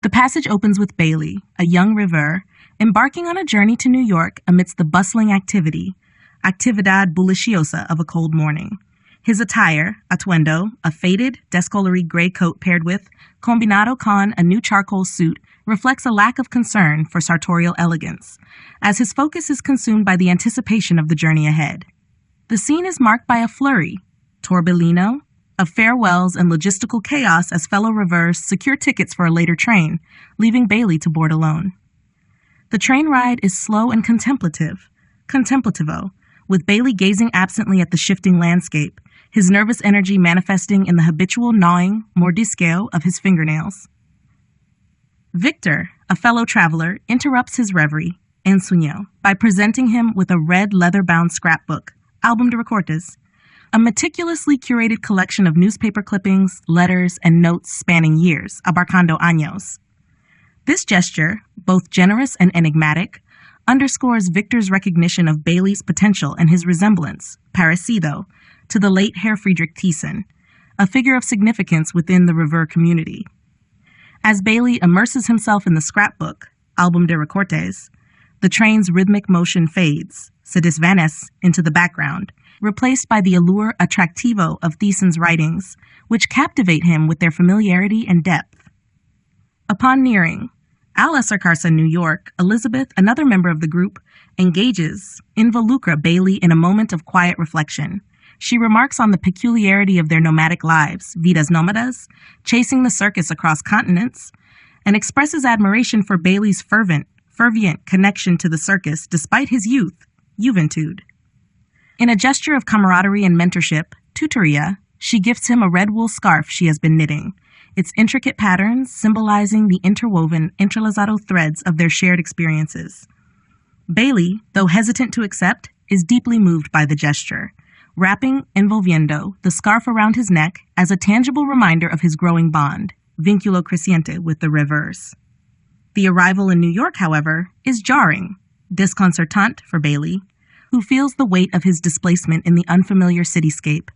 The passage opens with Bailey, a young rêveur, embarking on a journey to New York amidst the bustling actividad bulliciosa of a cold morning. His attire, atuendo, a faded, descollery gray coat paired with, combinado con a new charcoal suit, reflects a lack of concern for sartorial elegance, as his focus is consumed by the anticipation of the journey ahead. The scene is marked by a flurry, torbellino, of farewells and logistical chaos as fellow rêveurs secure tickets for a later train, leaving Bailey to board alone. The train ride is slow and contemplativo, with Bailey gazing absently at the shifting landscape, his nervous energy manifesting in the habitual gnawing, mordisqueo of his fingernails. Victor, a fellow traveler, interrupts his reverie, ensueño, by presenting him with a red leather-bound scrapbook, álbum de recortes, a meticulously curated collection of newspaper clippings, letters, and notes spanning years, abarcando años. This gesture, both generous and enigmatic, underscores Victor's recognition of Bailey's potential and his resemblance, parecido, to the late Herr Friedrich Thyssen, a figure of significance within the rêveur community. As Bailey immerses himself in the scrapbook, álbum de recortes, the train's rhythmic motion fades, se desvanece, into the background, replaced by the allure attractivo of Thyssen's writings, which captivate him with their familiarity and depth. Upon nearing, al acercarse New York, Elizabeth, another member of the group, engages, involucra Bailey in a moment of quiet reflection. She remarks on the peculiarity of their nomadic lives, vidas nómadas, chasing the circus across continents, and expresses admiration for Bailey's fervent connection to the circus despite his youth, juventud. In a gesture of camaraderie and mentorship, tutoría, she gifts him a red wool scarf she has been knitting, its intricate patterns symbolizing the interwoven, entrelazado threads of their shared experiences. Bailey, though hesitant to accept, is deeply moved by the gesture, wrapping, envolviendo, the scarf around his neck as a tangible reminder of his growing bond, vínculo creciente, with the rêveurs. The arrival in New York, however, is jarring, disconcertant for Bailey, who feels the weight of his displacement in the unfamiliar cityscape.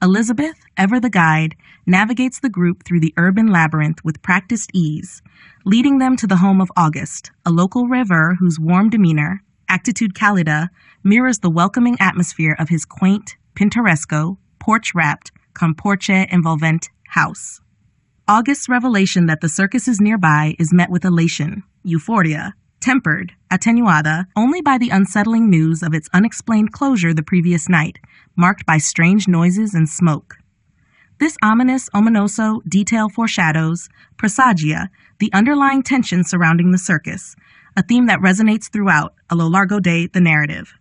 Elizabeth, ever the guide, navigates the group through the urban labyrinth with practiced ease, leading them to the home of August, a local rêveur whose warm demeanor, actitude cálida, mirrors the welcoming atmosphere of his quaint, pintoresco, porch-wrapped, con porche envolvente house. August's revelation that the circus is nearby is met with elation, euphoria, tempered, attenuada, only by the unsettling news of its unexplained closure the previous night, marked by strange noises and smoke. This ominous, ominoso detail foreshadows, presagia, the underlying tension surrounding the circus, a theme that resonates throughout, a lo largo de the narrative.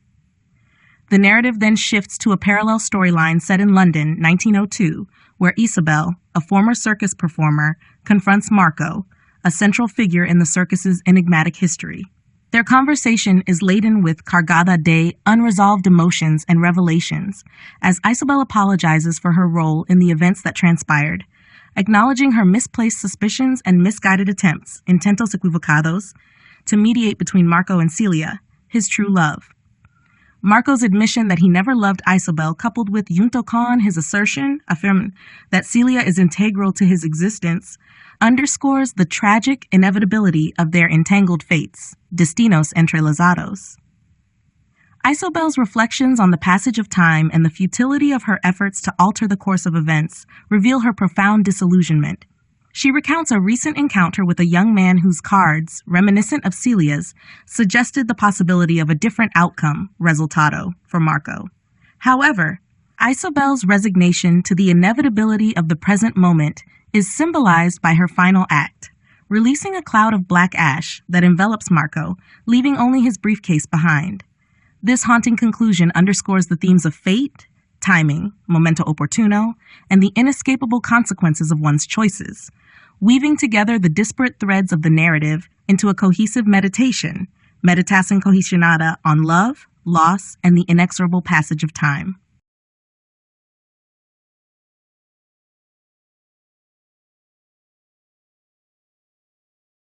The narrative then shifts to a parallel storyline set in London, 1902, where Isabel, a former circus performer, confronts Marco, a central figure in the circus's enigmatic history. Their conversation is laden with cargada de unresolved emotions and revelations, as Isabel apologizes for her role in the events that transpired, acknowledging her misplaced suspicions and misguided attempts, intentos equivocados, to mediate between Marco and Celia, his true love. Marco's admission that he never loved Isabel, coupled with junto con his assertion, that Celia is integral to his existence, underscores the tragic inevitability of their entangled fates, destinos entrelazados. Isabel's reflections on the passage of time and the futility of her efforts to alter the course of events reveal her profound disillusionment. She recounts a recent encounter with a young man whose cards, reminiscent of Celia's, suggested the possibility of a different outcome, resultado, for Marco. However, Isabel's resignation to the inevitability of the present moment is symbolized by her final act, releasing a cloud of black ash that envelops Marco, leaving only his briefcase behind. This haunting conclusion underscores the themes of fate, timing, momento opportuno, and the inescapable consequences of one's choices, weaving together the disparate threads of the narrative into a cohesive meditation, meditación cohesionada on love, loss, and the inexorable passage of time.